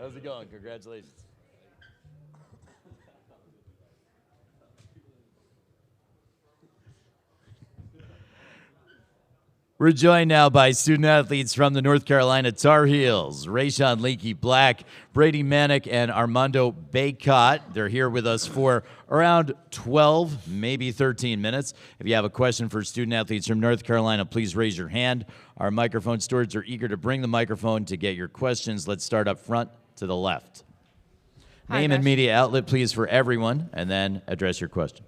How's it going? Congratulations. We're joined now by student athletes from the North Carolina Tar Heels, Rayshawn Leakey Black, Brady Manick, and Armando Baycott. They're here with us for around 12, maybe 13 minutes. If you have a question for student athletes from North Carolina, please raise your hand. Our microphone stewards are eager to bring the microphone to get your questions. Let's start up front to the left. Name and media outlet, please, for everyone, and then address your question.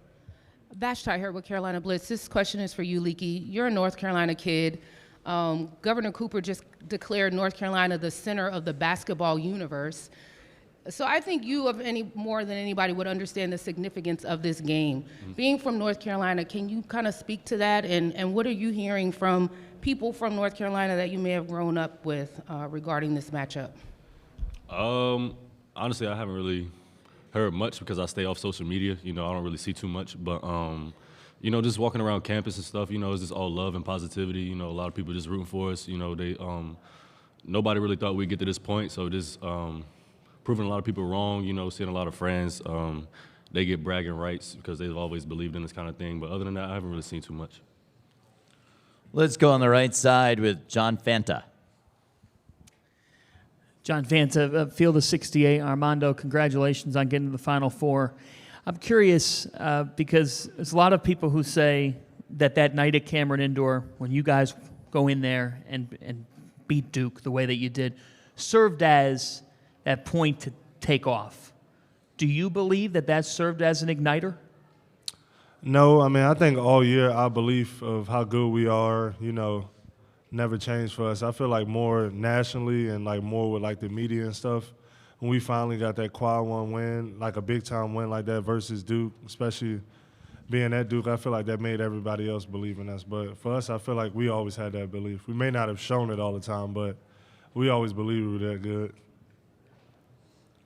Vashti here with Carolina Blitz. This question is for you, Leakey. You're a North Carolina kid. Governor Cooper just declared North Carolina the center of the basketball universe. So I think you, more than anybody, would understand the significance of this game. Mm-hmm. Being from North Carolina, can you kind of speak to that? And what are you hearing from people from North Carolina that you may have grown up with regarding this matchup? Honestly, I haven't really heard much because I stay off social media. I don't really see too much. But, just walking around campus and stuff, it's just all love and positivity. A lot of people just rooting for us. Nobody really thought we'd get to this point. So just proving a lot of people wrong, seeing a lot of friends. They get bragging rights because they've always believed in this kind of thing. But other than that, I haven't really seen too much. Let's go on the right side with John Fanta. John Fanta, Field of 68. Armando, congratulations on getting to the Final Four. I'm curious because there's a lot of people who say that night at Cameron Indoor, when you guys go in there and beat Duke the way that you did, served as that point to take off. Do you believe that served as an igniter? No, I think all year our belief of how good we are, never changed for us. I feel like more nationally and more with the media and stuff, when we finally got that quad one win, a big time win like that versus Duke, especially being at Duke, I feel like that made everybody else believe in us. But for us, I feel like we always had that belief. We may not have shown it all the time, but we always believed we were that good.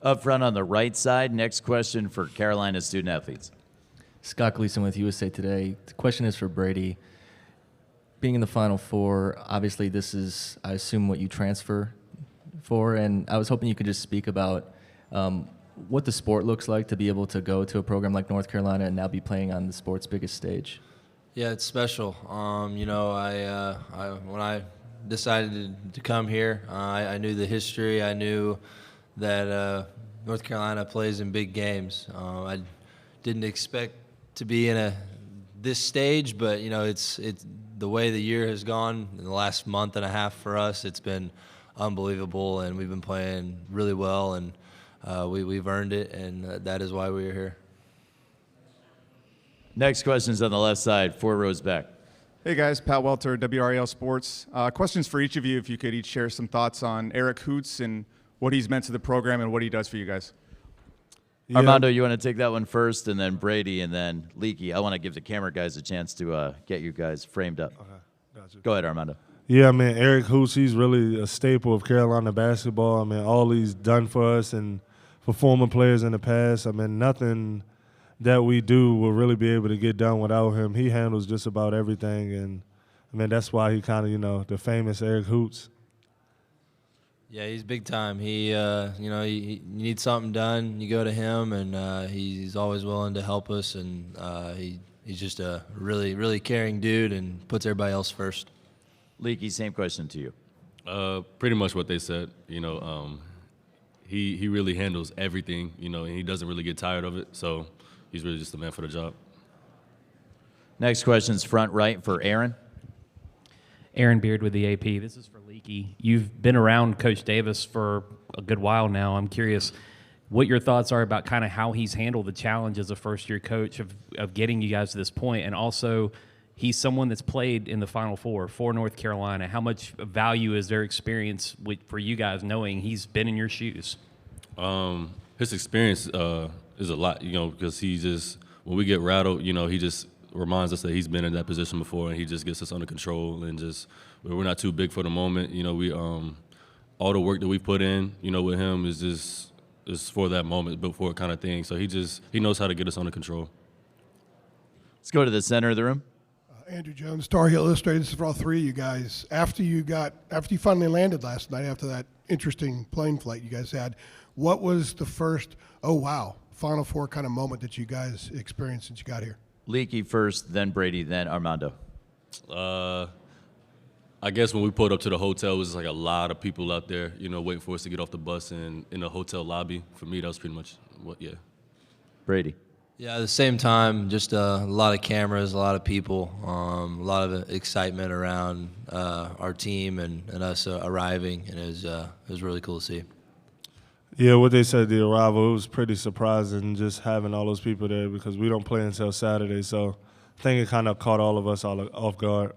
Up front on the right side, next question for Carolina student athletes. Scott Gleason with USA Today. The question is for Brady. Being in the Final Four, obviously this is, I assume, what you transfer for, and I was hoping you could just speak about what the sport looks like to be able to go to a program like North Carolina and now be playing on the sport's biggest stage. Yeah, it's special. When I decided to come here, I knew the history. I knew that North Carolina plays in big games. I didn't expect to be in this stage, but it's the way the year has gone in the last month and a half for us. It's been unbelievable, and we've been playing really well, and we've earned it, and that is why we're here. Next question's on the left side, 4 rows back. Hey guys, Pat Welter, WRAL Sports. Questions for each of you, if you could each share some thoughts on Eric Hoots and what he's meant to the program and what he does for you guys. Yeah. Armando, you want to take that one first, and then Brady, and then Leakey. I want to give the camera guys a chance to get you guys framed up. Okay, gotcha. Go ahead, Armando. Yeah, Eric Hoots, he's really a staple of Carolina basketball. All he's done for us and for former players in the past. Nothing that we do will really be able to get done without him. He handles just about everything, and that's why he kind of, the famous Eric Hoots. Yeah, he's big time. He, you need something done, you go to him, and he's always willing to help us, and he's just a really, really caring dude and puts everybody else first. Leakey, same question to you. Pretty much what they said. He really handles everything, and he doesn't really get tired of it, so he's really just the man for the job. Next question's front right for Aaron. Aaron Beard with the AP. This is for Leakey. You've been around Coach Davis for a good while now. I'm curious what your thoughts are about kind of how he's handled the challenge as a first-year coach of getting you guys to this point, and also he's someone that's played in the Final Four for North Carolina. How much value is their experience for you guys knowing he's been in your shoes? His experience is a lot, because he just, when we get rattled, he just reminds us that he's been in that position before, and he just gets us under control, and just we're not too big for the moment. We all the work that we put in, with him is for that moment, before kind of thing. So he knows how to get us under control. Let's go to the center of the room. Andrew Jones, Tar Heel Illustrated. This is for all three of you guys. After you finally landed last night, after that interesting plane flight you guys had. What was the first, oh, wow, Final Four kind of moment that you guys experienced since you got here? Leaky first, then Brady, then Armando. I guess when we pulled up to the hotel, it was just like a lot of people out there, waiting for us to get off the bus and in the hotel lobby. For me, that was pretty much Brady. Yeah, at the same time, just a lot of cameras, a lot of people, a lot of excitement around our team and us arriving, and it was really cool to see. Yeah, what they said, the arrival, it was pretty surprising just having all those people there because we don't play until Saturday. So I think it kind of caught all of us all off guard.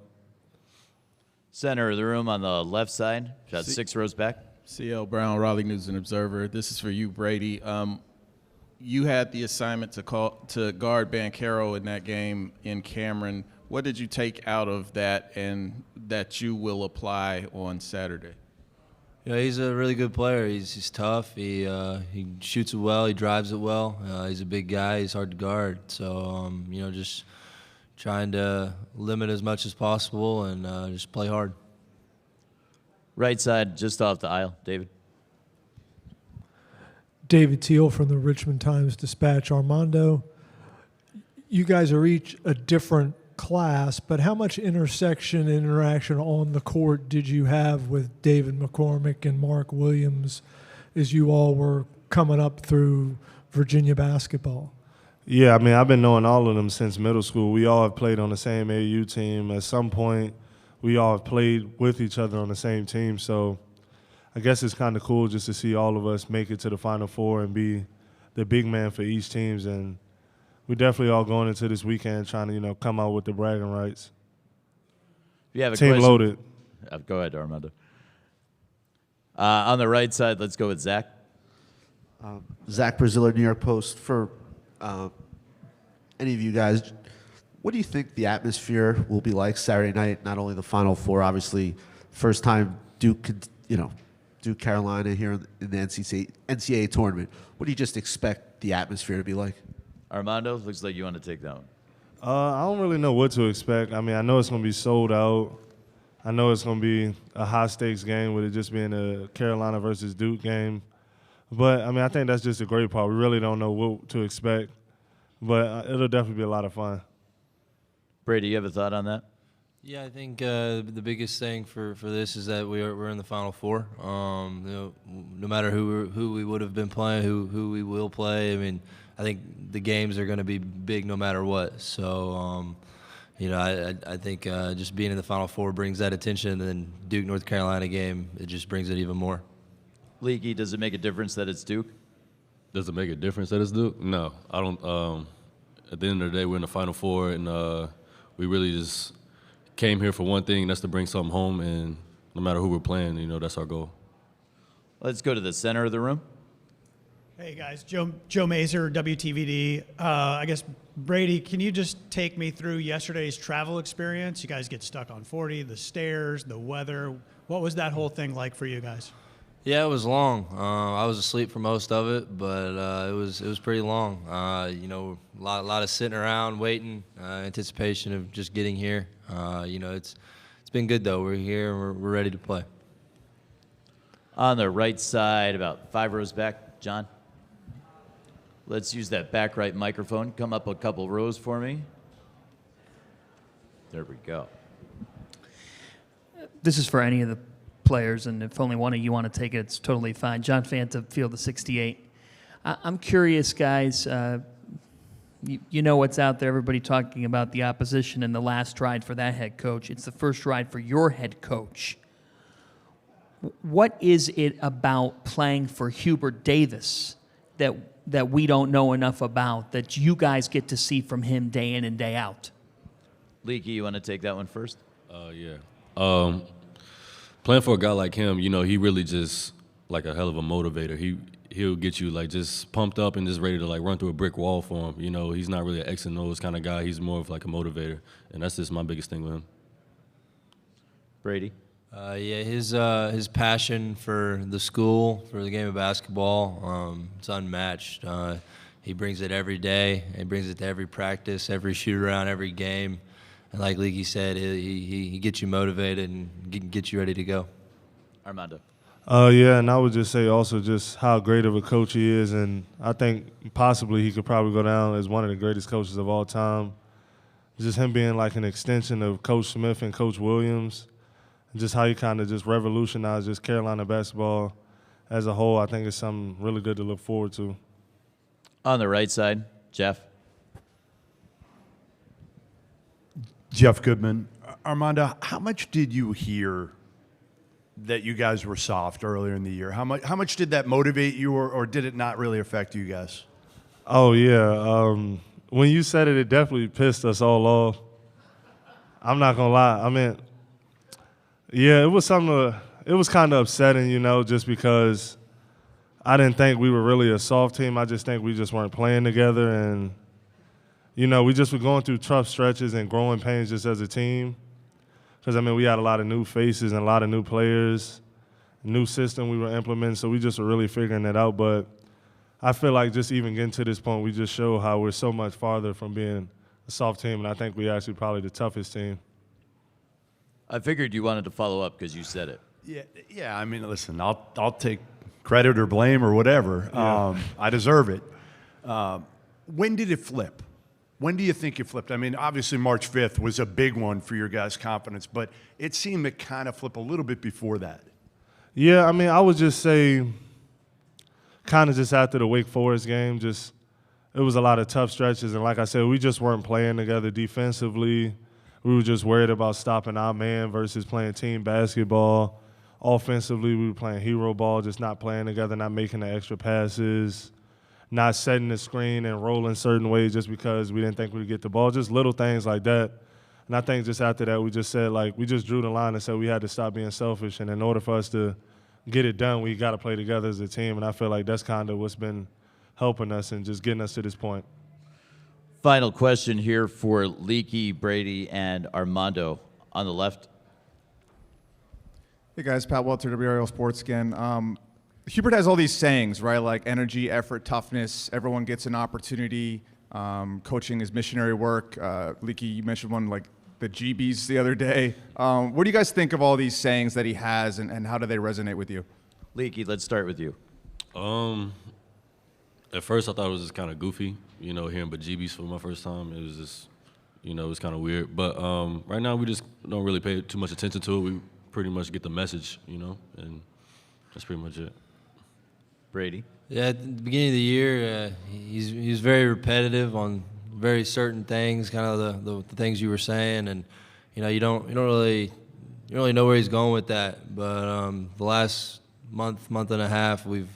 Center of the room on the left side, about 6 rows back. CL Brown, Raleigh News and Observer. This is for you, Brady. You had the assignment to guard Banchero in that game in Cameron. What did you take out of that and that you will apply on Saturday? Yeah, he's a really good player. He's tough. He shoots it well. He drives it well. He's a big guy. He's hard to guard. So just trying to limit as much as possible and just play hard. Right side, just off the aisle, David. David Teal from the Richmond Times-Dispatch. Armando, you guys are each a different class, but how much intersection and interaction on the court did you have with David McCormick and Mark Williams as you all were coming up through Virginia basketball? Yeah, I mean, I've been knowing all of them since middle school. We all have played on the same AAU team. At some point, we all have played with each other on the same team, so I guess it's kind of cool just to see all of us make it to the Final Four and be the big man for each teams. And we're definitely all going into this weekend trying to, come out with the bragging rights. If you have a team question, loaded. Go ahead, Armando. On the right side, let's go with Zach. Zach Braziller, New York Post. For any of you guys, what do you think the atmosphere will be like Saturday night? Not only the Final Four, obviously, first time Duke Carolina here in the NCAA tournament. What do you just expect the atmosphere to be like? Armando, looks like you want to take that one. I don't really know what to expect. I mean, I know it's going to be sold out. I know it's going to be a high-stakes game with it just being a Carolina versus Duke game. But, I mean, I think that's just a great part. We really don't know what to expect. But it'll definitely be a lot of fun. Brady, you have a thought on that? Yeah, I think the biggest thing for this is that we're in the Final Four. No matter who we would have been playing, who we will play. I mean, I think the games are going to be big no matter what. So, I think just being in the Final Four brings that attention, and then Duke North Carolina game, it just brings it even more. Leaky, does it make a difference that it's Duke? Does it make a difference that it's Duke? No, I don't. At the end of the day, we're in the Final Four, and we really just came here for one thing, and that's to bring something home, and no matter who we're playing, that's our goal. Let's go to the center of the room. Hey, guys. Joe Mazer, WTVD. I guess, Brady, can you just take me through yesterday's travel experience? You guys get stuck on 40, the stairs, the weather. What was that whole thing like for you guys? Yeah, it was long. I was asleep for most of it, but it was pretty long. A lot of sitting around, waiting, anticipation of just getting here. It's been good though. We're here and we're ready to play. On the right side, about 5 rows back, John. Let's use that back right microphone. Come up a couple rows for me. There we go. This is for any of the players, and if only one of you want to take it, it's totally fine. John Fanta, Field of 68. I'm curious, guys. You know what's out there. Everybody talking about the opposition and the last ride for that head coach. It's the first ride for your head coach. What is it about playing for Hubert Davis that we don't know enough about that you guys get to see from him day in and day out? Leaky, you want to take that one first? Yeah. Playing for a guy like him, he really just like a hell of a motivator. He'll get you like just pumped up and just ready to like run through a brick wall for him. He's not really an X and O's kind of guy. He's more of like a motivator, and that's just my biggest thing with him. Brady? His passion for the school, for the game of basketball, it's unmatched. He brings it every day. He brings it to every practice, every shoot around, every game. And like Leaky said, he gets you motivated and gets you ready to go. Armando? Yeah, and I would just say also just how great of a coach he is, and I think possibly he could probably go down as one of the greatest coaches of all time. Just him being like an extension of Coach Smith and Coach Williams, just how he kind of just revolutionized just Carolina basketball as a whole, I think it's something really good to look forward to. On the right side, Jeff. Jeff Goodman. Armando, how much did you hear that you guys were soft earlier in the year? How much did that motivate you, or did it not really affect you guys? Oh, yeah. When you said it, it definitely pissed us all off. I'm not going to lie. I mean, yeah, it was it was kind of upsetting, you know, just because I didn't think we were really a soft team. I just think we just weren't playing together. And, you know, we just were going through tough stretches and growing pains just as a team. Because, I mean, we had a lot of new faces and a lot of new players, new system we were implementing, so we just were really figuring it out. But I feel like just even getting to this point, we just show how we're so much farther from being a soft team, and I think we're actually probably the toughest team. I figured you wanted to follow up because you said it. Yeah. I mean, listen, I'll take credit or blame or whatever. Yeah. I deserve it. When did it flip? When do you think it flipped? I mean, obviously March 5th was a big one for your guys' confidence, but it seemed to kind of flip a little bit before that. Yeah, I mean, I would just say kind of just after the Wake Forest game, just it was a lot of tough stretches. And like I said, we just weren't playing together defensively. We were just worried about stopping our man versus playing team basketball. Offensively, we were playing hero ball, just not playing together, not making the extra passes, not setting the screen and rolling certain ways just because we didn't think we'd get the ball, just little things like that. And I think just after that, we just said, like, we just drew the line and said we had to stop being selfish. And in order for us to get it done, we got to play together as a team. And I feel like that's kind of what's been helping us and just getting us to this point. Final question here for Leaky, Brady, and Armando. On the left. Hey guys, Pat Welter, WRL Sports again. Hubert has all these sayings, right? Like energy, effort, toughness. Everyone gets an opportunity. Coaching is missionary work. Leaky, you mentioned one like the GBs the other day. What do you guys think of all these sayings that he has, and how do they resonate with you? Leaky, let's start with you. At first, I thought it was just kind of goofy, you know, hearing but GBs for my first time. It was just, you know, it was kind of weird. But right now, we just don't really pay too much attention to it. We pretty much get the message, you know, and that's pretty much it. Brady? Yeah, at the beginning of the year, he's very repetitive on very certain things, kind of the things you were saying, and you know you don't really know where he's going with that. But the last month and a half, we've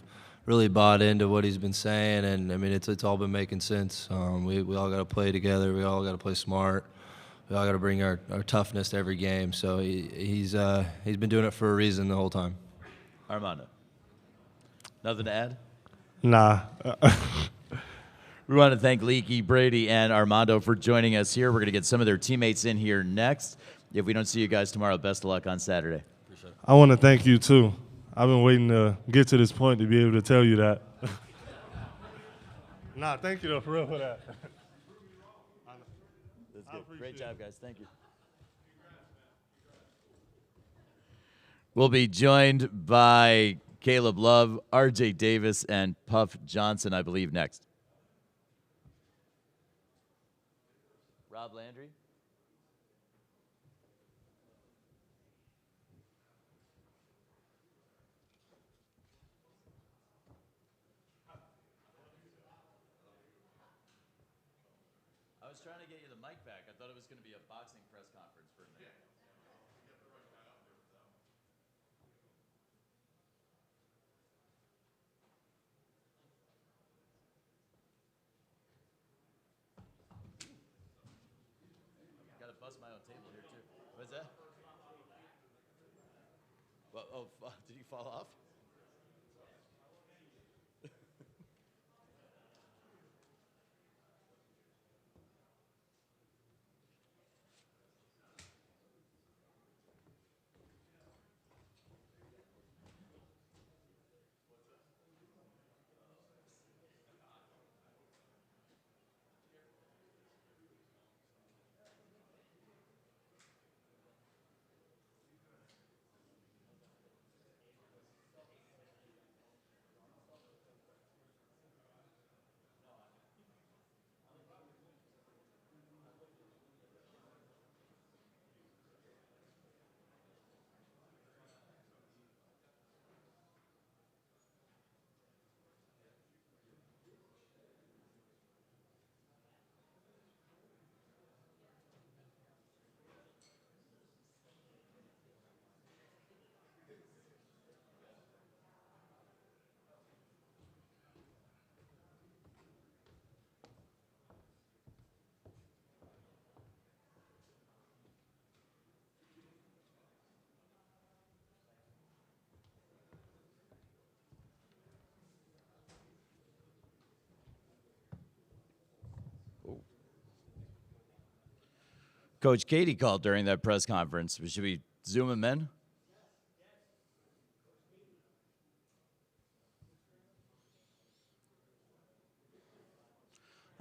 really bought into what he's been saying, and I mean it's all been making sense. We all got to play together. We all got to play smart. We all got to bring our toughness to every game. So he's been doing it for a reason the whole time. Armando. Nothing to add? Nah. We want to thank Leaky, Brady, and Armando for joining us here. We're going to get some of their teammates in here next. If we don't see you guys tomorrow, best of luck on Saturday. I want to thank you, too. I've been waiting to get to this point to be able to tell you that. Nah, thank you, though, for real, for that. That's good. Great job, guys. Thank you. We'll be joined by Caleb Love, R.J. Davis, and Puff Johnson, I believe, next. Rob Landry. I was trying to get you the mic back. I thought it was going to be a boxing press conference for a minute. Got to bust my own table here, too. What's that? Well, did he fall off? Coach Katie called during that press conference. Should we zoom him in?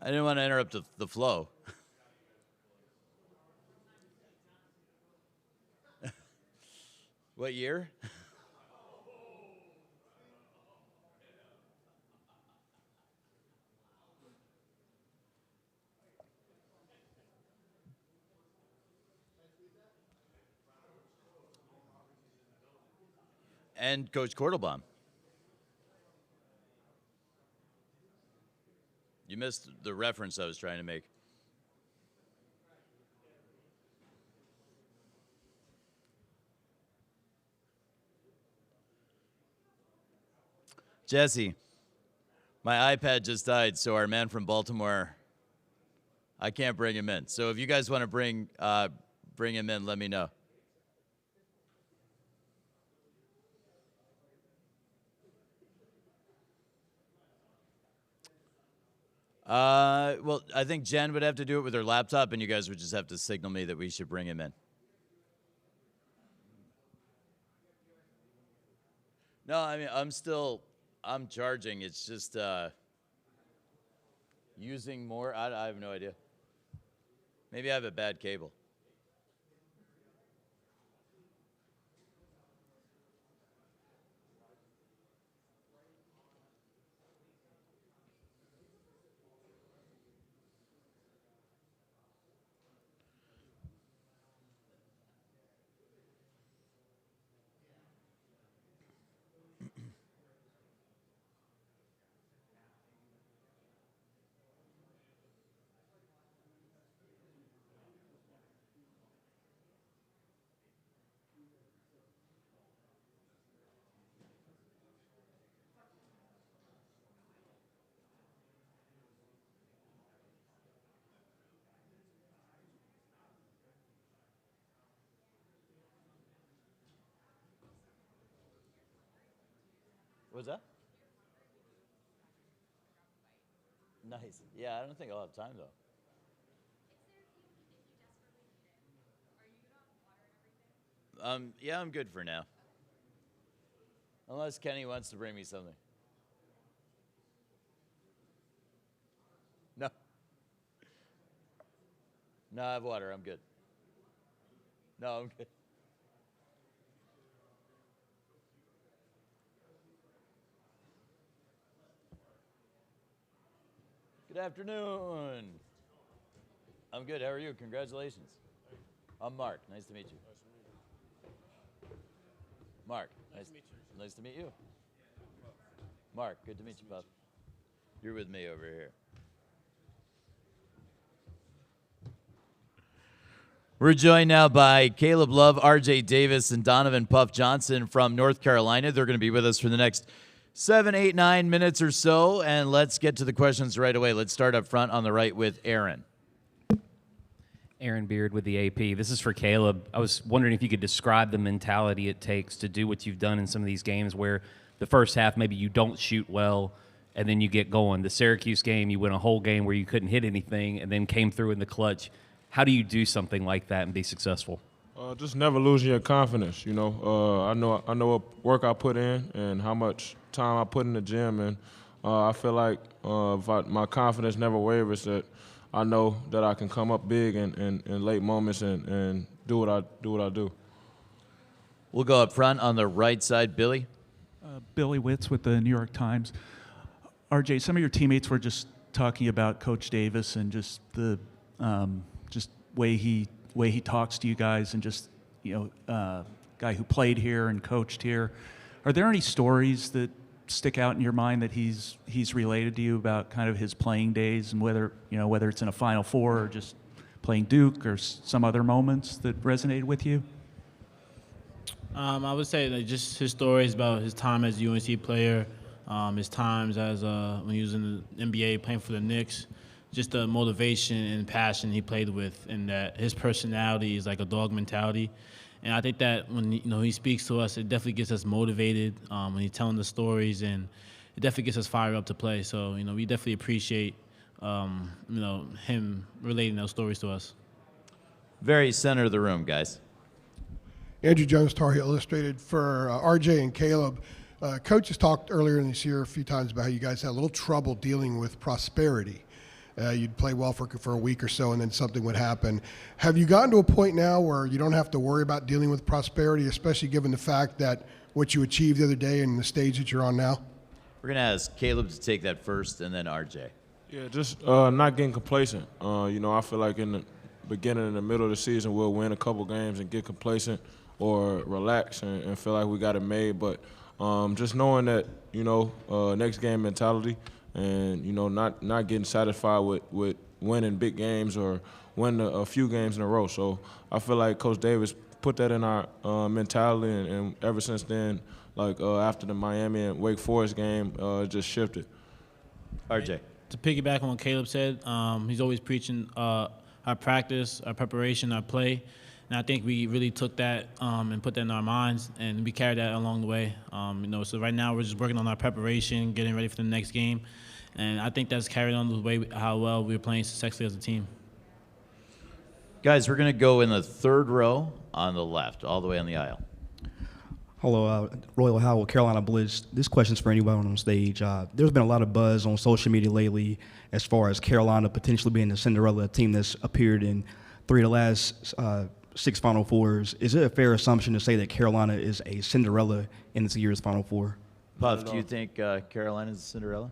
I didn't want to interrupt the flow. What year? And Coach Kortelbaum. You missed the reference I was trying to make. Jesse, my iPad just died, so our man from Baltimore, I can't bring him in. So if you guys want to bring him in, let me know. Well, I think Jen would have to do it with her laptop, and you guys would just have to signal me that we should bring him in. No, I mean, I'm charging. It's just using more. I have no idea. Maybe I have a bad cable. What's that? Nice. Yeah, I don't think I'll have time though. Yeah, I'm good for now. Unless Kenny wants to bring me something. No. No, I have water. I'm good. No, I'm good. Good afternoon. I'm good. How are you? Congratulations. I'm Mark. Nice to meet you. Mark. Nice to meet you. Mark, good to meet you, Pup. You're with me over here. We're joined now by Caleb Love, RJ Davis, and Donovan Puff Johnson from North Carolina. They're going to be with us for the next 7, 8, 9 minutes or so, and let's get to the questions right away. Let's start up front on the right with Aaron. Aaron Beard with the AP. This is for Caleb. I was wondering if you could describe the mentality it takes to do what you've done in some of these games where the first half maybe you don't shoot well and then you get going. The Syracuse game, you went a whole game where you couldn't hit anything and then came through in the clutch. How do you do something like that and be successful? Just never losing your confidence. You know, I know what work I put in and how much time I put in the gym, and I feel like my confidence never wavers. That I know that I can come up big in late moments and do what I do. We'll go up front on the right side, Billy. Billy Witz with the New York Times. RJ, some of your teammates were just talking about Coach Davis and just the just way he talks to you guys, and just guy who played here and coached here. Are there any stories that stick out in your mind that he's related to you about kind of his playing days, and whether it's in a Final Four or just playing Duke or some other moments that resonated with you? I would say that just his stories about his time as a UNC player, his times as when he was in the NBA playing for the Knicks, just the motivation and passion he played with, and that his personality is like a dog mentality. And I think that when he speaks to us, it definitely gets us motivated when he's telling the stories, and it definitely gets us fired up to play. So we definitely appreciate him relating those stories to us. Very center of the room, guys. Andrew Jones, Tar Heel Illustrated. For RJ and Caleb, Coach has talked earlier in this year a few times about how you guys had a little trouble dealing with prosperity. You'd play well for a week or so, and then something would happen. Have you gotten to a point now where you don't have to worry about dealing with prosperity, especially given the fact that what you achieved the other day and the stage that you're on now? We're going to ask Caleb to take that first, and then RJ. Yeah, just not getting complacent. I feel like in the beginning and the middle of the season, we'll win a couple games and get complacent or relax and feel like we got it made. But just knowing that, next game mentality and, not getting satisfied with winning big games or winning a few games in a row. So I feel like Coach Davis put that in our mentality, and ever since then, after the Miami and Wake Forest game, it just shifted. RJ. To piggyback on what Caleb said, he's always preaching our practice, our preparation, our play. And I think we really took that and put that in our minds, and we carried that along the way. So right now we're just working on our preparation, getting ready for the next game. And I think that's carried on the way how well we're playing successfully as a team. Guys, we're going to go in the third row on the left, all the way on the aisle. Hello, Royal Howell, Carolina Blitz. This question's for anyone on stage. There's been a lot of buzz on social media lately as far as Carolina potentially being the Cinderella team that's appeared in 3 of the last 6 Final Fours. Is it a fair assumption to say that Carolina is a Cinderella in this year's Final Four? Puff, do you think Carolina's a Cinderella?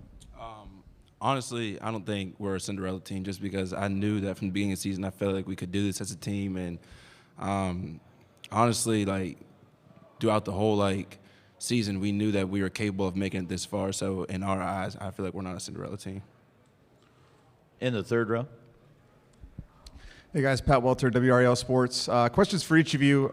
Honestly, I don't think we're a Cinderella team just because I knew that from the beginning of the season I felt like we could do this as a team. And honestly, throughout the whole season, we knew that we were capable of making it this far. So in our eyes, I feel like we're not a Cinderella team. In the third row. Hey guys, Pat Welter, WRAL Sports. Questions for each of you.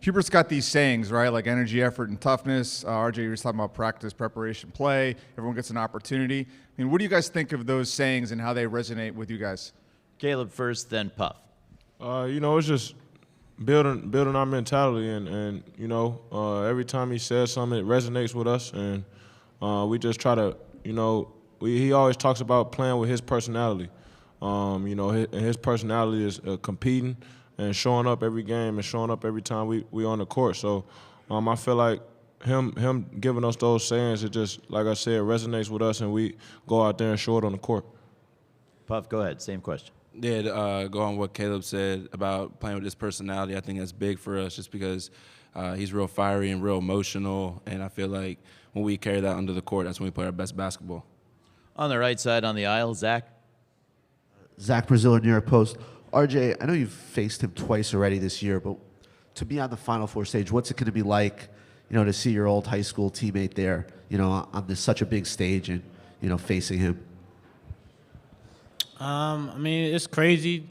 Hubert's got these sayings, right? Like energy, effort, and toughness. RJ, you were talking about practice, preparation, play. Everyone gets an opportunity. I mean, what do you guys think of those sayings and how they resonate with you guys? Caleb first, then Puff. It's just building our mentality, and every time he says something, it resonates with us, and we just try to, he always talks about playing with his personality. His personality is competing and showing up every game and showing up every time we on the court. So I feel like him giving us those sayings, it just, like I said, resonates with us, and we go out there and show it on the court. Puff, go ahead. Same question. Yeah, go on what Caleb said about playing with his personality. I think that's big for us just because he's real fiery and real emotional, and I feel like when we carry that under the court, that's when we play our best basketball. On the right side on the aisle, Zach. Zach Braziller, New York Post. RJ, I know you've faced him twice already this year, but to be on the Final Four stage, what's it going to be like, to see your old high school teammate there, on such a big stage and, facing him? It's crazy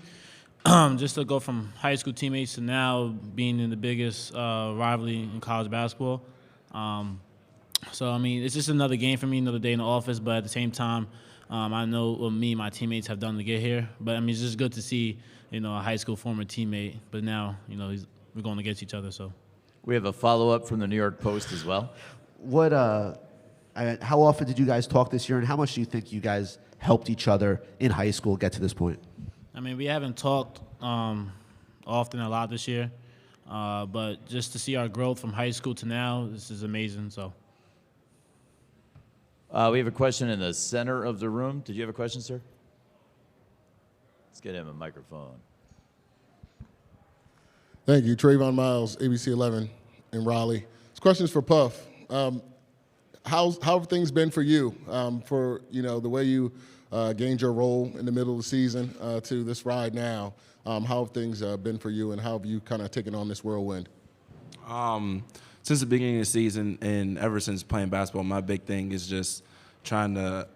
just to go from high school teammates to now being in the biggest rivalry in college basketball. It's just another game for me, another day in the office, but at the same time, I know what me and my teammates have done to get here. But, it's just good to see, a high school former teammate. But now, we're going against each other. So we have a follow-up from the New York Post as well. How often did you guys talk this year, and how much do you think you guys helped each other in high school get to this point? We haven't talked often a lot this year. But just to see our growth from high school to now, this is amazing. So. We have a question in the center of the room. Did you have a question, sir? Let's get him a microphone. Thank you. Trayvon Miles, ABC 11 in Raleigh. This question is for Puff. How have things been for you for, the way you gained your role in the middle of the season to this ride now? How have things been for you, and how have you kind of taken on this whirlwind? Since the beginning of the season and ever since playing basketball, my big thing is just trying to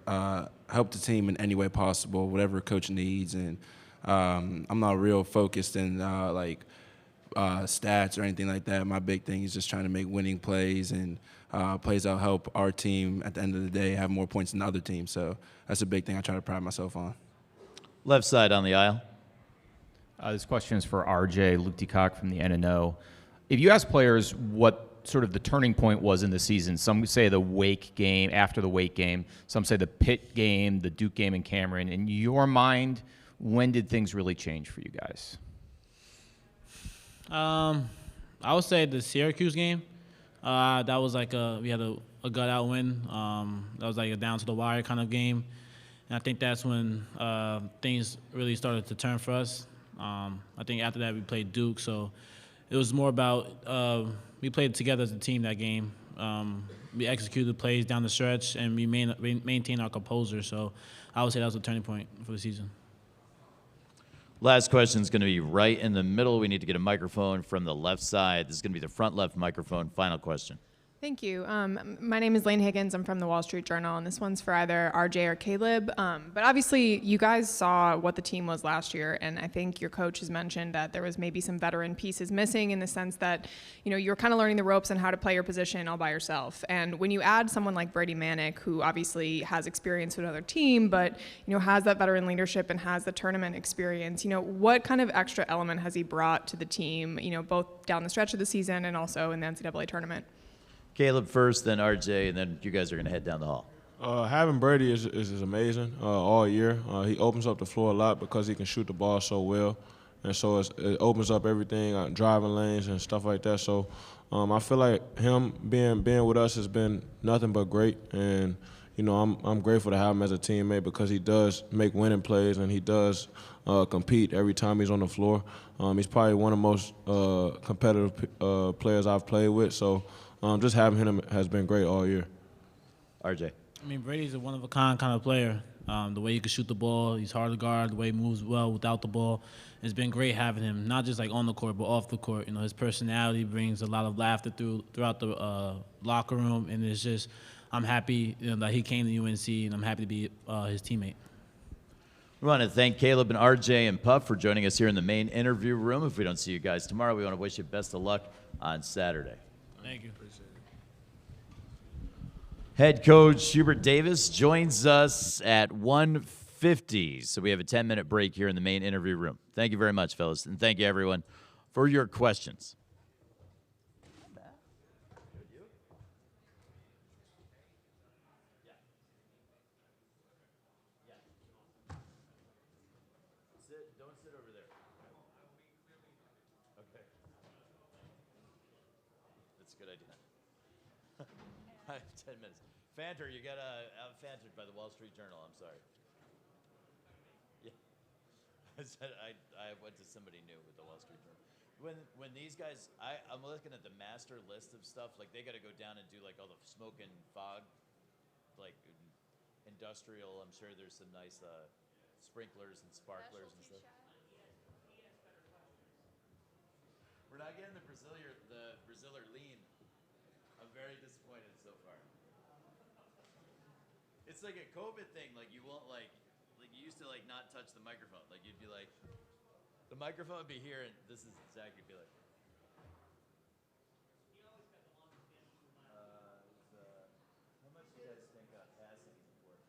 help the team in any way possible, whatever coach needs. And I'm not real focused in stats or anything like that. My big thing is just trying to make winning plays and plays that'll help our team at the end of the day have more points than the other team. So that's a big thing I try to pride myself on. Left side on the aisle. This question is for RJ, Luke DeCock from the NNO. If you ask players what sort of the turning point was in the season, some say the Wake game, after the Wake game, some say the Pitt game, the Duke game in Cameron. In your mind, when did things really change for you guys? I would say the Syracuse game. That was like we had a gut-out win. That was like a down-to-the-wire kind of game. And I think that's when things really started to turn for us. I think after that we played Duke, so it was more about we played together as a team that game. We executed plays down the stretch, and we maintained our composure. So I would say that was a turning point for the season. Last question is going to be right in the middle. We need to get a microphone from the left side. This is going to be the front left microphone. Final question. Thank you. My name is Lane Higgins. I'm from the Wall Street Journal, and this one's for either RJ or Caleb. But obviously, you guys saw what the team was last year, and I think your coach has mentioned that there was maybe some veteran pieces missing in the sense that, you're kind of learning the ropes and how to play your position all by yourself. And when you add someone like Brady Manick, who obviously has experience with another team, but has that veteran leadership and has the tournament experience, what kind of extra element has he brought to the team, both down the stretch of the season and also in the NCAA tournament? Caleb first, then RJ, and then you guys are going to head down the hall. Having Brady is amazing all year. He opens up the floor a lot because he can shoot the ball so well. And so it opens up everything, driving lanes and stuff like that. So I feel like him being with us has been nothing but great. And, I'm grateful to have him as a teammate because he does make winning plays and he does compete every time he's on the floor. He's probably one of the most competitive players I've played with. So just having him has been great all year. RJ. I mean, Brady's a one-of-a-kind kind of player. The way he can shoot the ball, he's hard to guard, the way he moves well without the ball. It's been great having him, not just like on the court, but off the court. His personality brings a lot of laughter throughout the locker room, and it's just, I'm happy that he came to UNC, and I'm happy to be his teammate. We want to thank Caleb and RJ and Puff for joining us here in the main interview room. If we don't see you guys tomorrow, we want to wish you best of luck on Saturday. Thank you. Head coach Hubert Davis joins us at 1:50, so we have a 10-minute break here in the main interview room. Thank you very much, fellas, and thank you, everyone, for your questions. Don't sit over there. Okay. That's a good idea. I have 10 minutes. Fanter, you got Fantered by the Wall Street Journal. I'm sorry. Yeah. I said I went to somebody new with the Wall Street Journal. When these guys, I'm looking at the master list of stuff. Like they got to go down and do like all the smoke and fog, like industrial. I'm sure there's some nice sprinklers and sparklers and stuff. We're not getting the Brazilier lean. I'm very disappointed so far. It's like a COVID thing. Like you won't like you used to like not touch the microphone. Like you'd be like, the microphone would be here, and this is Zach. You'd be like. How much do you guys think passing is worth?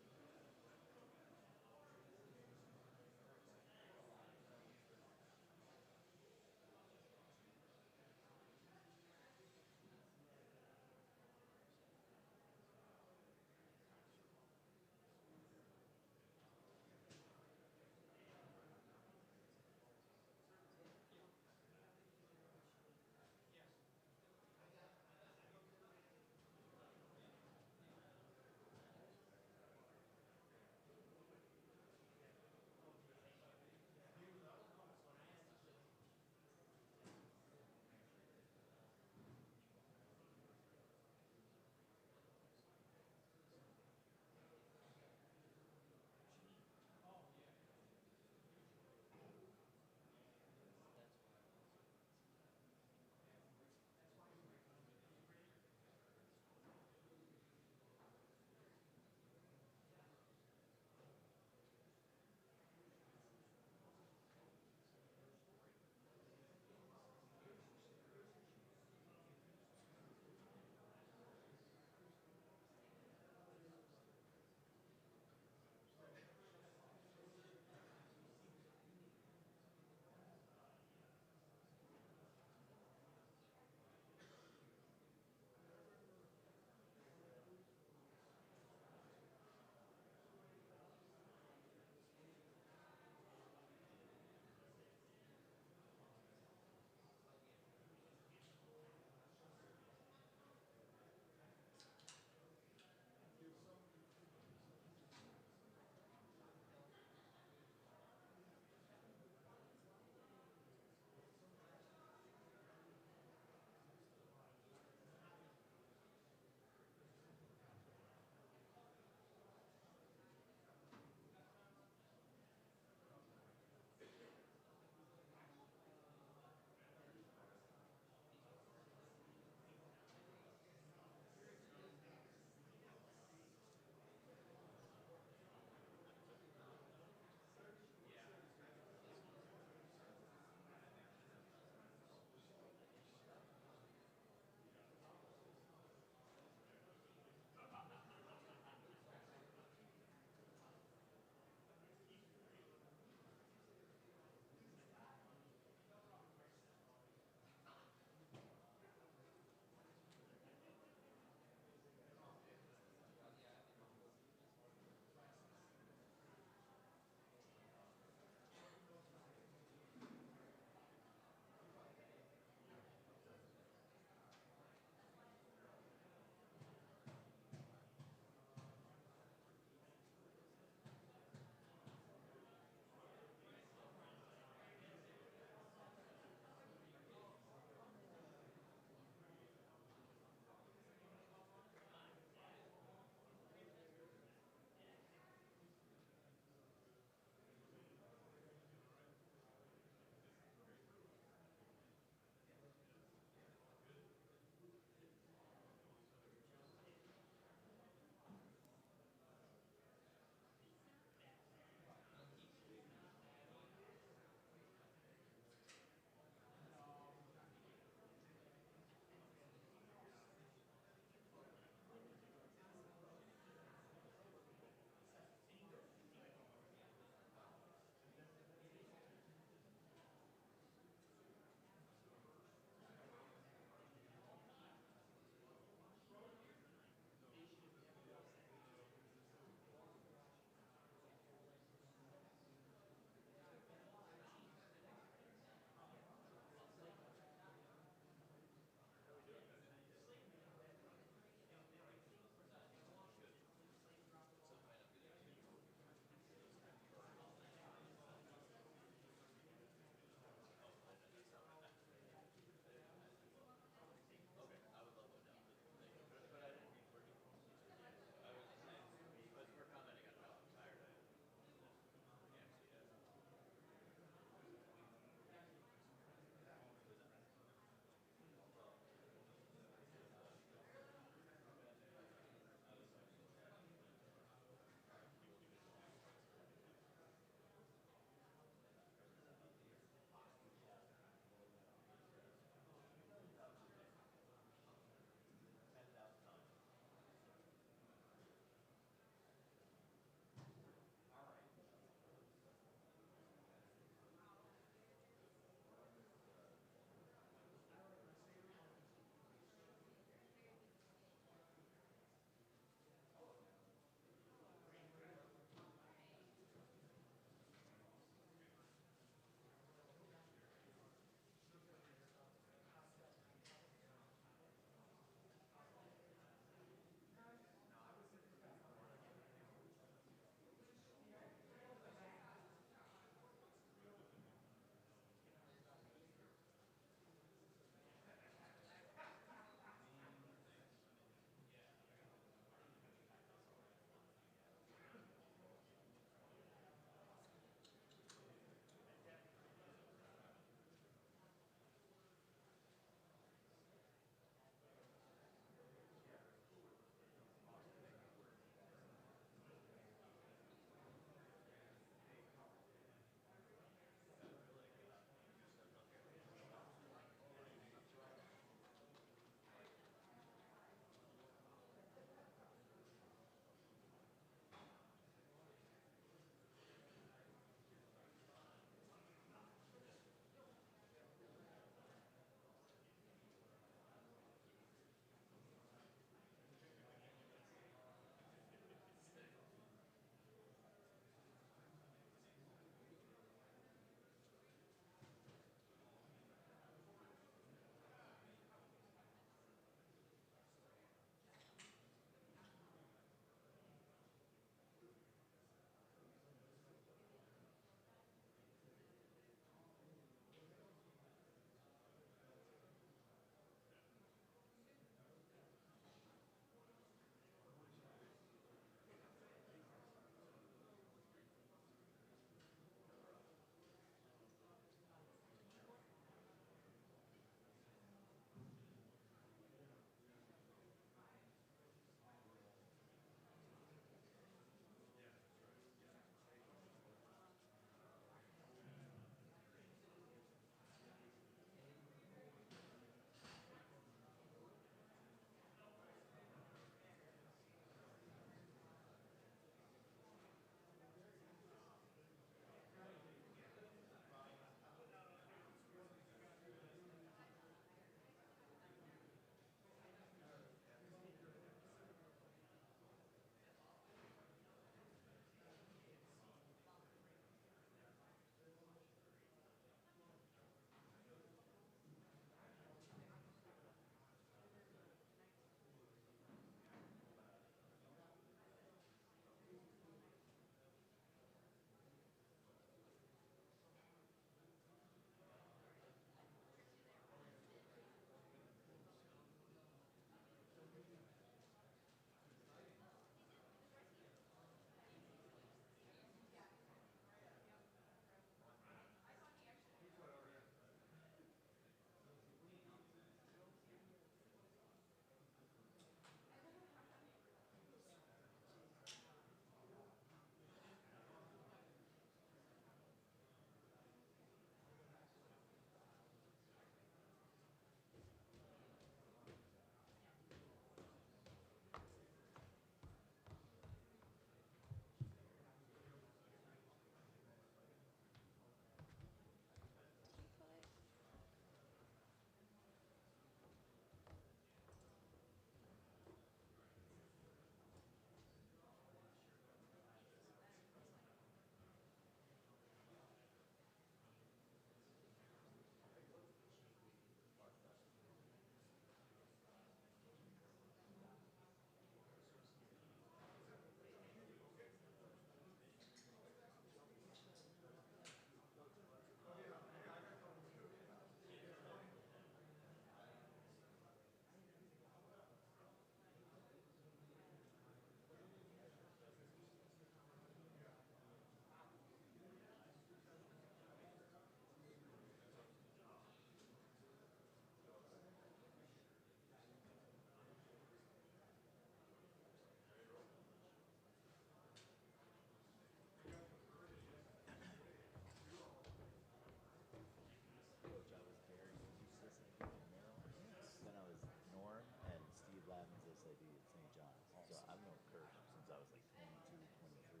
So I've known Kurt since I was like 22, 23,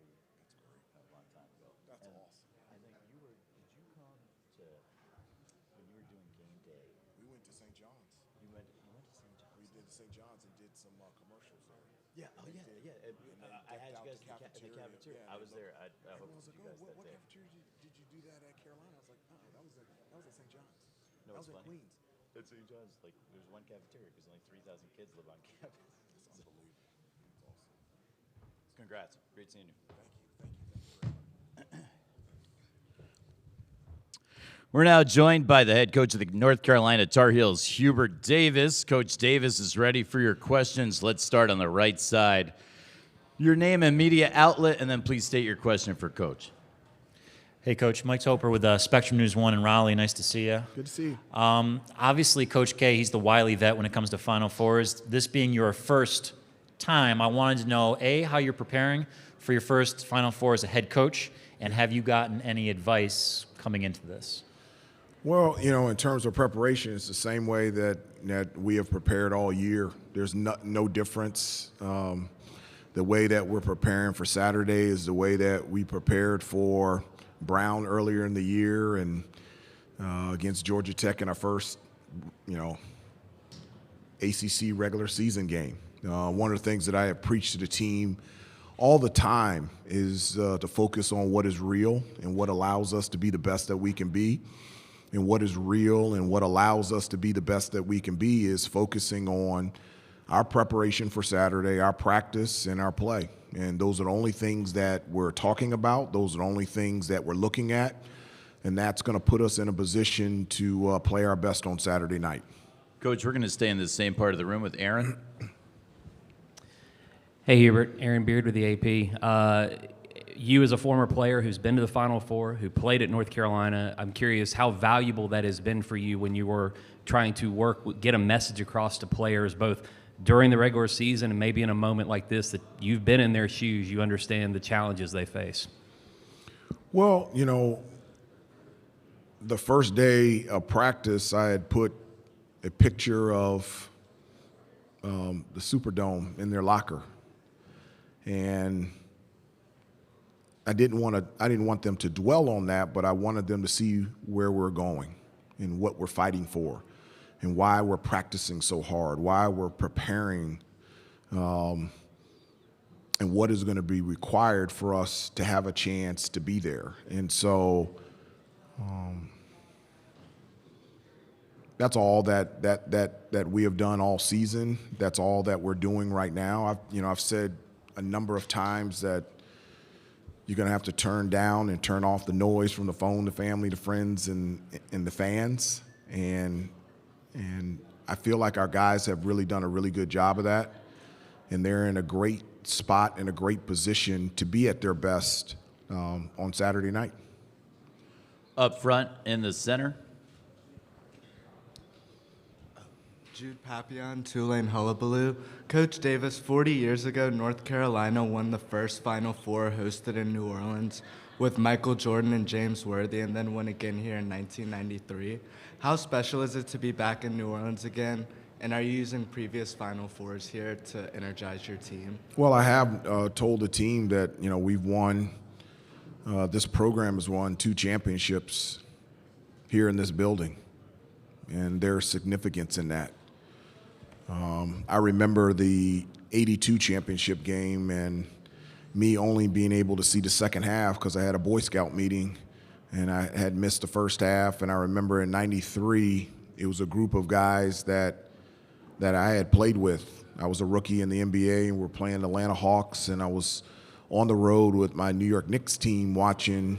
a long time ago. That's awesome. I think did you come to, when you were doing game day? We went to St. John's. You went to St. John's? We did St. John's and did some commercials there. Yeah, oh yeah, yeah. I had you guys in the cafeteria. Yeah, I was there. I hope was to like, see you guys that what day. cafeteria did you do that at Carolina? I was like, that was at St. John's. No, That was it's in funny. Queens. At St. John's, like, there's one cafeteria because only 3,000 kids live on campus. That's unbelievable. That's awesome. Congrats. Great seeing you. Thank you. Thank you. Thank you very much. We're now joined by the head coach of the North Carolina Tar Heels, Hubert Davis. Coach Davis is ready for your questions. Let's start on the right side. Your name and media outlet, and then please state your question for Coach. Hey, Coach. Mike Soper with Spectrum News 1 in Raleigh. Nice to see you. Good to see you. Obviously, Coach K, he's the wily vet when it comes to Final Fours. This being your first time, I wanted to know, A, how you're preparing for your first Final Four as a head coach, and have you gotten any advice coming into this? Well, in terms of preparation, it's the same way that we have prepared all year. There's no difference. The way that we're preparing for Saturday is the way that we prepared for Brown earlier in the year and against Georgia Tech in our first, ACC regular season game. One of the things that I have preached to the team all the time is to focus on what is real and what allows us to be the best that we can be. And what is real and what allows us to be the best that we can be is focusing on our preparation for Saturday, our practice, and our play. And those are the only things that we're talking about. Those are the only things that we're looking at. And that's going to put us in a position to play our best on Saturday night. Coach, we're going to stay in the same part of the room with Aaron. Hey, Hubert. Aaron Beard with the AP. You as a former player who's been to the Final Four, who played at North Carolina, I'm curious how valuable that has been for you when you were trying to get a message across to players, both during the regular season and maybe in a moment like this, that you've been in their shoes, you understand the challenges they face. Well, the first day of practice, I had put a picture of the Superdome in their locker. And I didn't want them to dwell on that, but I wanted them to see where we're going and what we're fighting for and why we're practicing so hard, why we're preparing, and what is going to be required for us to have a chance to be there. And so that's all that we have done all season. That's all that we're doing right now. I've said a number of times that you're going to have to turn down and turn off the noise from the phone, the family, the friends, and the fans. And I feel like our guys have really done a really good job of that. And they're in a great spot, in a great position to be at their best on Saturday night. Up front in the center. Jude Papillon, Tulane Hullabaloo. Coach Davis, 40 years ago, North Carolina won the first Final Four hosted in New Orleans with Michael Jordan and James Worthy, and then won again here in 1993. How special is it to be back in New Orleans again? And are you using previous Final Fours here to energize your team? Well, I have told the team that, we've won, this program has won 2 championships here in this building, and there's significance in that. I remember the 82 championship game and me only being able to see the second half because I had a Boy Scout meeting and I had missed the first half. And I remember in 93, it was a group of guys that I had played with. I was a rookie in the NBA and we're playing the Atlanta Hawks, and I was on the road with my New York Knicks team watching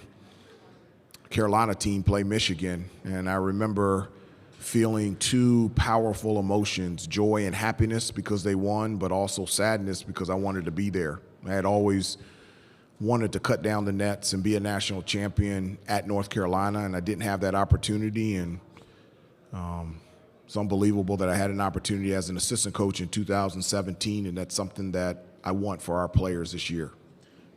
Carolina team play Michigan. And I remember feeling 2 powerful emotions, joy and happiness because they won, but also sadness because I wanted to be there. I had always wanted to cut down the nets and be a national champion at North Carolina, and I didn't have that opportunity. And it's unbelievable that I had an opportunity as an assistant coach in 2017, and that's something that I want for our players this year.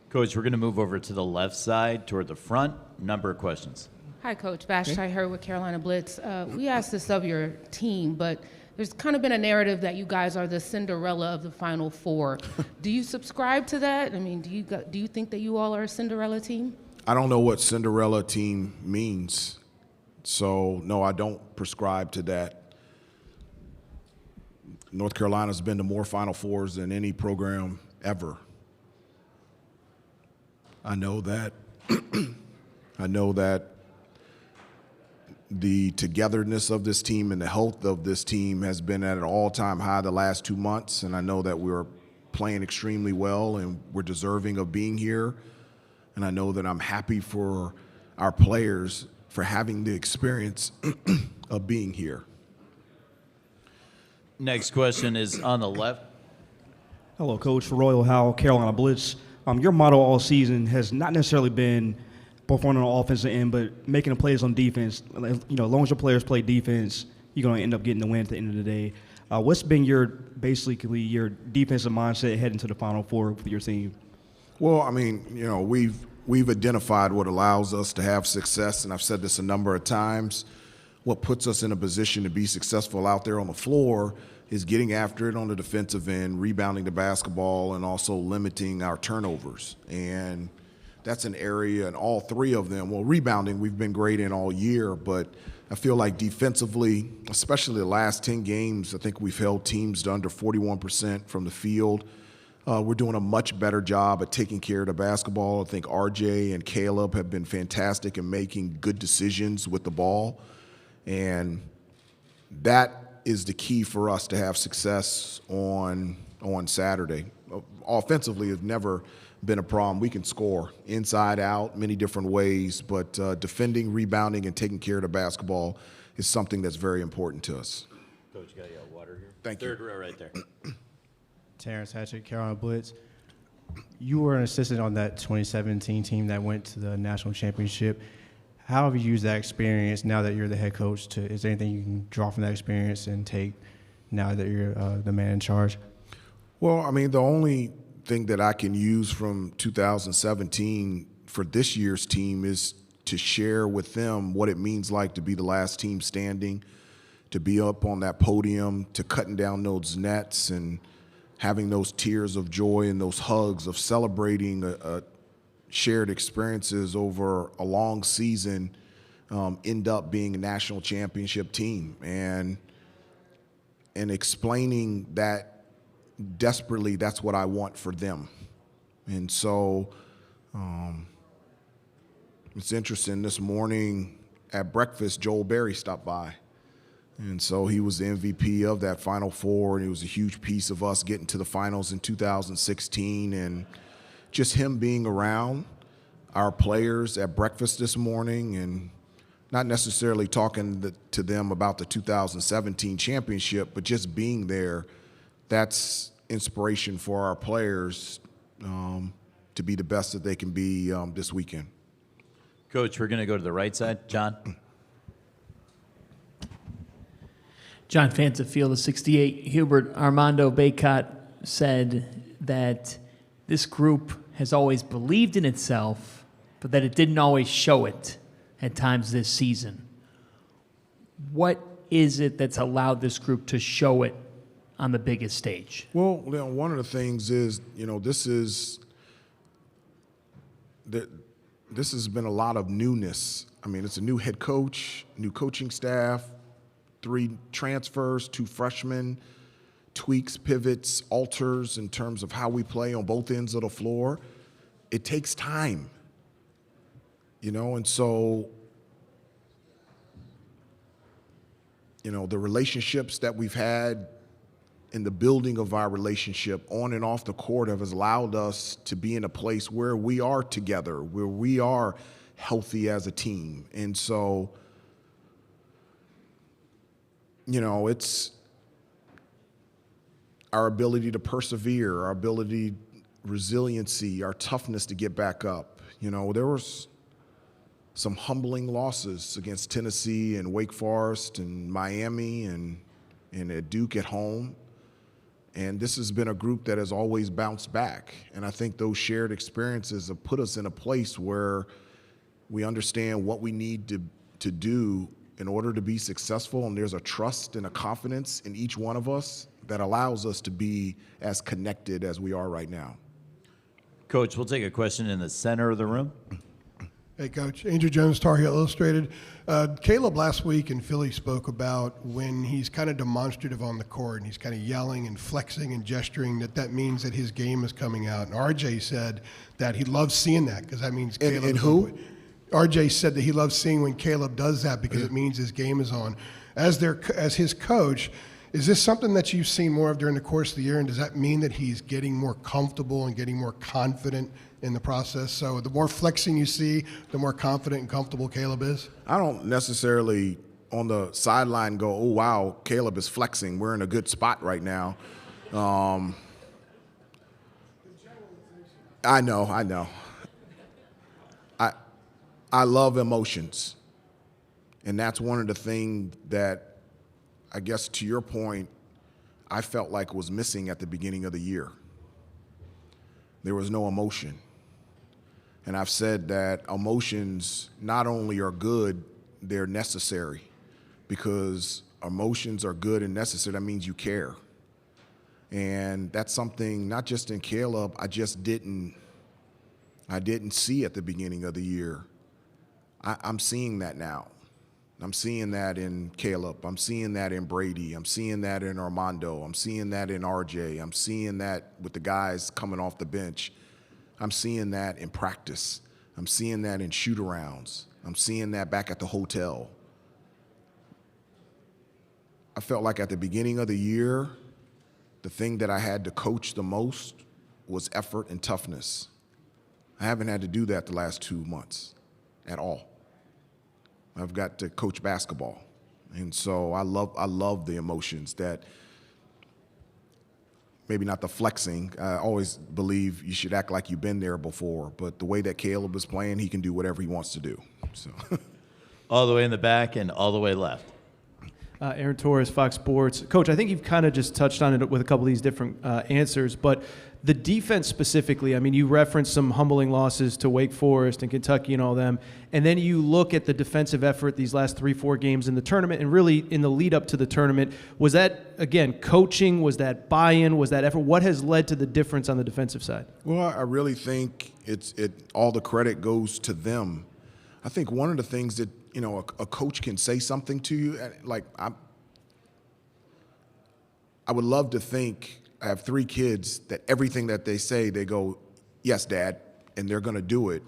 Coach, we're going to move over to the left side toward the front. Number of questions. Hi, Coach. Vashti Her with Carolina Blitz. We asked this of your team, but there's kind of been a narrative that you guys are the Cinderella of the Final Four. Do you subscribe to that? I mean, do you think that you all are a Cinderella team? I don't know what Cinderella team means. So, no, I don't prescribe to that. North Carolina's been to more Final Fours than any program ever. I know that. I know that the togetherness of this team and the health of this team has been at an all-time high the last 2 months, and I know that we're playing extremely well and we're deserving of being here. And I know that I'm happy for our players for having the experience of being here. Next question is on the left. Hello, Coach. Royal Howell, Carolina Blitz. Your motto all season has not necessarily been performing on the offensive end, but making the plays on defense. As long as your players play defense, you're going to end up getting the win at the end of the day. What's been your defensive mindset heading to the Final Four with your team? Well, I mean, we've identified what allows us to have success, and I've said this a number of times. What puts us in a position to be successful out there on the floor is getting after it on the defensive end, rebounding the basketball, and also limiting our turnovers. And that's an area in all three of them. Well, rebounding we've been great in all year, but I feel like defensively, especially the last 10 games, I think we've held teams to under 41% from the field. We're doing a much better job at taking care of the basketball. I think RJ and Caleb have been fantastic in making good decisions with the ball. And that is the key for us to have success on Saturday. Offensively, it's never been a problem. We can score inside out, many different ways, but defending, rebounding, and taking care of the basketball is something that's very important to us. Coach, got water here. Thank you. Third row right there. Terrence Hatchett, Carolina Blitz. You were an assistant on that 2017 team that went to the national championship. How have you used that experience now that you're the head coach? Is there anything you can draw from that experience and take now that you're the man in charge? Well, I mean, the only thing that I can use from 2017 for this year's team is to share with them what it means like to be the last team standing, to be up on that podium, to cutting down those nets and having those tears of joy and those hugs of celebrating shared experiences over a long season, end up being a national championship team. And explaining that desperately, that's what I want for them. And so it's interesting, this morning at breakfast, Joel Berry stopped by. And so he was the MVP of that Final Four, and it was a huge piece of us getting to the finals in 2016. And just him being around our players at breakfast this morning and not necessarily talking to them about the 2017 championship, but just being there, that's inspiration for our players to be the best that they can be this weekend. Coach, we're going to go to the right side. John? John Fanta, Field of 68. Hubert, Armando Baycott said that this group has always believed in itself, but that it didn't always show it at times this season. What is it that's allowed this group to show it on the biggest stage? Well, one of the things is, this has been a lot of newness. I mean, it's a new head coach, new coaching staff, 3 transfers, 2 freshmen, tweaks, pivots, alters in terms of how we play on both ends of the floor. It takes time, and so, the relationships that we've had in the building of our relationship on and off the court has allowed us to be in a place where we are together, where we are healthy as a team. And so, it's our ability to persevere, our ability, resiliency, our toughness to get back up. There was some humbling losses against Tennessee and Wake Forest and Miami and at Duke at home. And this has been a group that has always bounced back. And I think those shared experiences have put us in a place where we understand what we need to do in order to be successful, and there's a trust and a confidence in each one of us that allows us to be as connected as we are right now. Coach, we'll take a question in the center of the room. Hey, Coach. Andrew Jones, Tar Heel Illustrated. Caleb last week in Philly spoke about when he's kind of demonstrative on the court and he's kind of yelling and flexing and gesturing, that means that his game is coming out. And RJ said that he loves seeing that because that means Caleb. And who? RJ said that he loves seeing when Caleb does that because it means his game is on. As his coach, is this something that you've seen more of during the course of the year, and does that mean that he's getting more comfortable and getting more confident in the process? So the more flexing you see, the more confident and comfortable Caleb is? I don't necessarily on the sideline go, oh, wow, Caleb is flexing. We're in a good spot right now. I know. I love emotions. And that's one of the things that, I guess to your point, I felt like was missing at the beginning of the year. There was no emotion. And I've said that emotions not only are good, they're necessary, because emotions are good and necessary. That means you care. And that's something not just in Caleb, I didn't see at the beginning of the year. I'm seeing that now. I'm seeing that in Caleb. I'm seeing that in Brady. I'm seeing that in Armando. I'm seeing that in RJ. I'm seeing that with the guys coming off the bench. I'm seeing that in practice. I'm seeing that in shoot-arounds. I'm seeing that back at the hotel. I felt like at the beginning of the year, the thing that I had to coach the most was effort and toughness. I haven't had to do that the last 2 months at all. I've got to coach basketball. And so I love the emotions that, maybe not the flexing. I always believe you should act like you've been there before, but the way that Caleb is playing, he can do whatever he wants to do. So, all the way in the back and all the way left. Aaron Torres, Fox Sports. Coach, I think you've kind of just touched on it with a couple of these different answers, but the defense specifically, I mean, you referenced some humbling losses to Wake Forest and Kentucky and all them, and then you look at the defensive effort these last 3-4 games in the tournament and really in the lead up to the tournament. Was that, again, coaching? Was that buy-in? Was that effort? What has led to the difference on the defensive side? well, I really think all the credit goes to them. I think one of the things that, a coach can say something to you, like I would love to think, I have 3 kids, that everything that they say, they go, yes, Dad, and they're going to do it.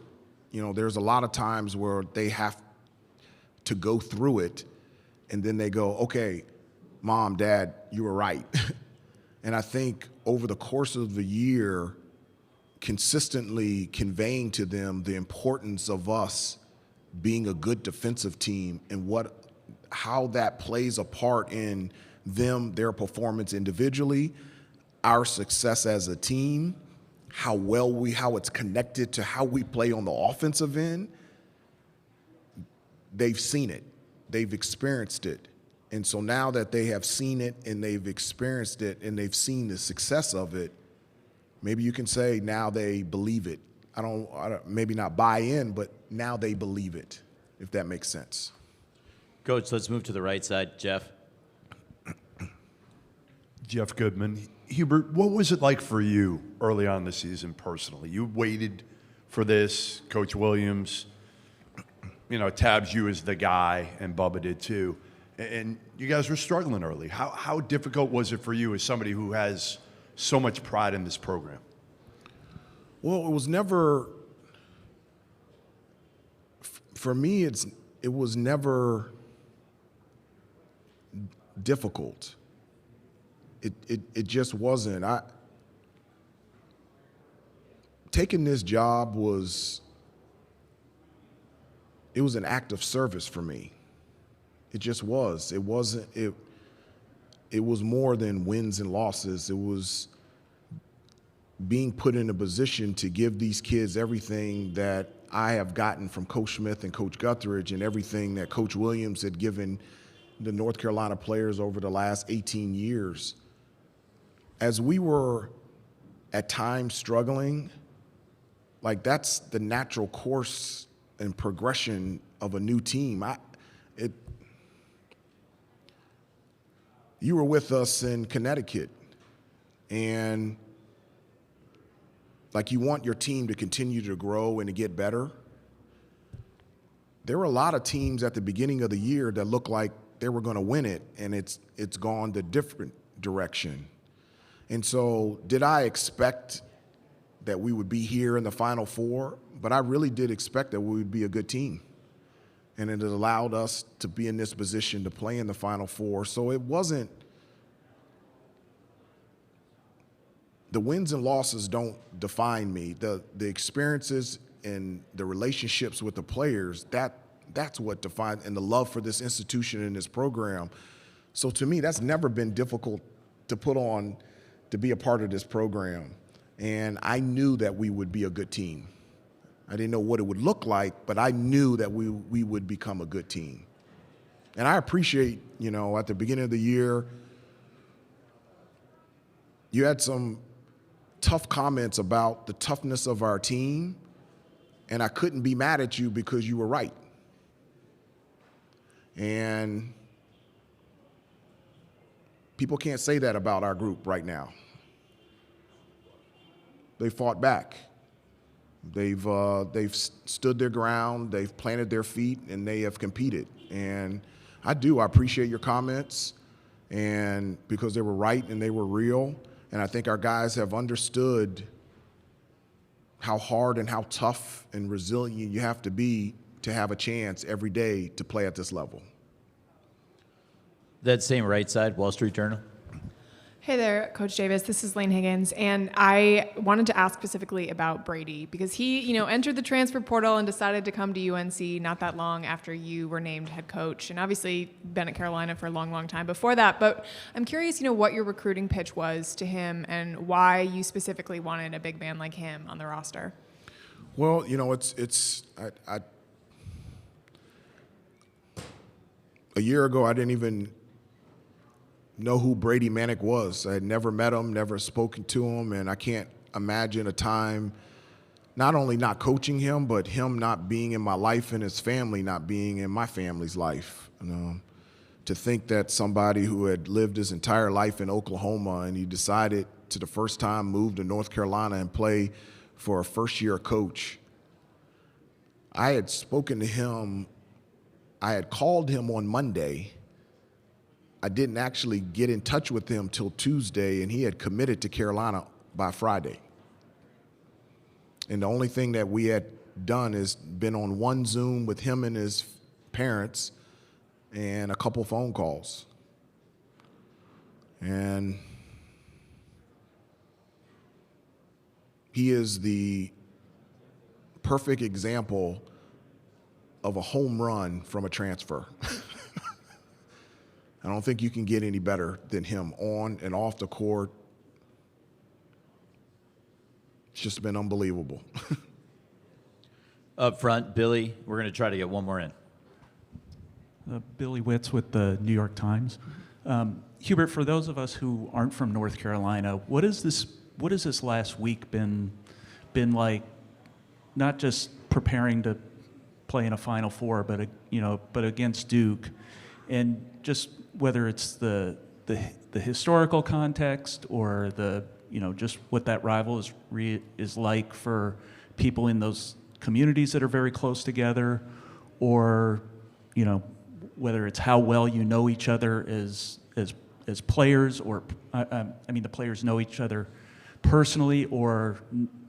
There's a lot of times where they have to go through it, and then they go, okay, Mom, Dad, you were right. And I think over the course of the year, consistently conveying to them the importance of us being a good defensive team and how that plays a part in their performance individually, our success as a team, how it's connected to how we play on the offensive end. They've seen it. They've experienced it. And so now that they have seen it and they've experienced it and they've seen the success of it, maybe you can say now they believe it. I don't maybe not buy in, but now they believe it, if that makes sense. Coach, let's move to the right side. Jeff. Jeff Goodman. Hubert, what was it like for you early on in the season personally? You waited for this. Coach Williams, tabs you as the guy, and Bubba did too. And you guys were struggling early. How difficult was it for you as somebody who has so much pride in this program? Well, it was never, for me, it was never difficult. It just wasn't. Taking this job was an act of service for me. It just was. It wasn't. It was more than wins and losses. It was being put in a position to give these kids everything that I have gotten from Coach Smith and Coach Guthridge, and everything that Coach Williams had given the North Carolina players over the last 18 years. As we were at times struggling, like that's the natural course and progression of a new team. you were with us in Connecticut, and like you want your team to continue to grow and to get better. There were a lot of teams at the beginning of the year that looked like they were going to win it, and it's gone the different direction. And so did I expect that we would be here in the Final Four? But I really did expect that we would be a good team. And it allowed us to be in this position to play in the Final Four. So it wasn't – the wins and losses don't define me. The experiences and the relationships with the players, that's what defines – and the love for this institution and this program. So to me, that's never been difficult to put on to be a part of this program. And I knew that we would be a good team. I didn't know what it would look like, but I knew that we would become a good team. And I appreciate, at the beginning of the year, you had some tough comments about the toughness of our team, and I couldn't be mad at you because you were right. And people can't say that about our group right now. They fought back. They've stood their ground, they've planted their feet, and they have competed. And I appreciate your comments, and because they were right and they were real. And I think our guys have understood how hard and how tough and resilient you have to be to have a chance every day to play at this level. That same right side, Wall Street Journal. Hey there, Coach Davis. This is Lane Higgins, and I wanted to ask specifically about Brady because he, entered the transfer portal and decided to come to UNC not that long after you were named head coach, and obviously been at Carolina for a long, long time before that. But I'm curious, what your recruiting pitch was to him and why you specifically wanted a big man like him on the roster. Well, a year ago I didn't even know who Brady Manick was. I had never met him, never spoken to him, and I can't imagine a time not only not coaching him, but him not being in my life and his family not being in my family's life. To think that somebody who had lived his entire life in Oklahoma and he decided to the first time move to North Carolina and play for a first-year coach. I had spoken to him, I had called him on Monday. I didn't actually get in touch with him till Tuesday, and he had committed to Carolina by Friday. And the only thing that we had done is been on one Zoom with him and his parents and a couple phone calls. And he is the perfect example of a home run from a transfer. I don't think you can get any better than him on and off the court. It's just been unbelievable. Up front, Billy, we're going to try to get one more in. Billy Witz with the New York Times. Hubert, for those of us who aren't from North Carolina, what has this last week been like? Not just preparing to play in a Final Four, but against Duke, and just whether it's the historical context or just what that rivalry is like for people in those communities that are very close together, or whether it's how well you know each other as players, or the players know each other personally, or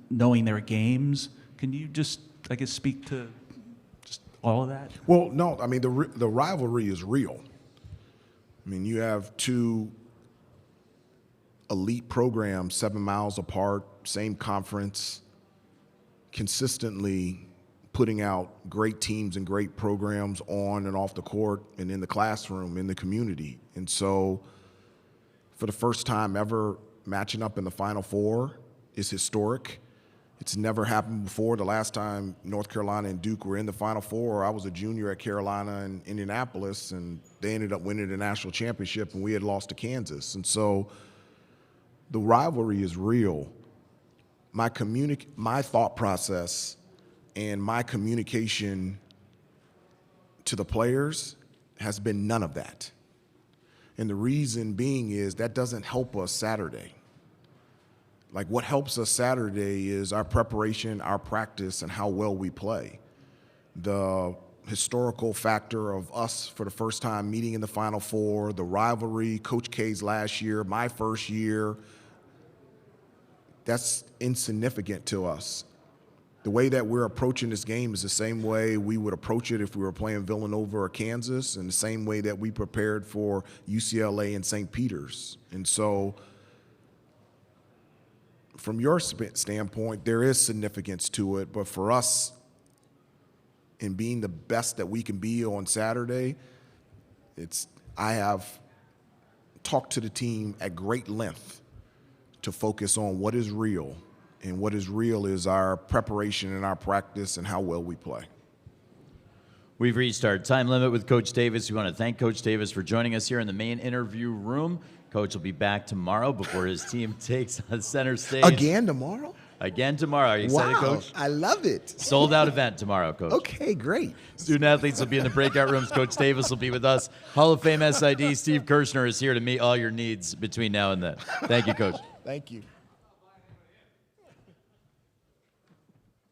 knowing their games. Can you just, speak to just all of that? Well, no, the rivalry is real. You have two elite programs 7 miles apart, same conference, consistently putting out great teams and great programs on and off the court and in the classroom, in the community. And so for the first time ever, matching up in the Final Four is historic. It's never happened before. The last time North Carolina and Duke were in the Final Four, I was a junior at Carolina and Indianapolis, and they ended up winning the national championship, and we had lost to Kansas. And so the rivalry is real. My thought process and my communication to the players has been none of that. And the reason being is that doesn't help us Saturday. Like, what helps us Saturday is our preparation, our practice, and how well we play. The historical factor of us for the first time meeting in the Final Four, the rivalry, Coach K's last year, my first year, that's insignificant to us. The way that we're approaching this game is the same way we would approach it if we were playing Villanova or Kansas, and the same way that we prepared for UCLA and St. Peter's. And so from your standpoint, there is significance to it, but for us, in being the best that we can be on Saturday, I have talked to the team at great length to focus on what is real. And what is real is our preparation and our practice and how well we play. We've reached our time limit with Coach Davis. We want to thank Coach Davis for joining us here in the main interview room. Coach will be back tomorrow before his team takes on center stage. Again tomorrow? Again tomorrow. Are you excited, Wow, Coach? I love it. Sold out event tomorrow, Coach. Okay, great. Student athletes will be in the breakout rooms. Coach Davis will be with us. Hall of Fame SID Steve Kirshner is here to meet all your needs between now and then. Thank you, Coach. Thank you.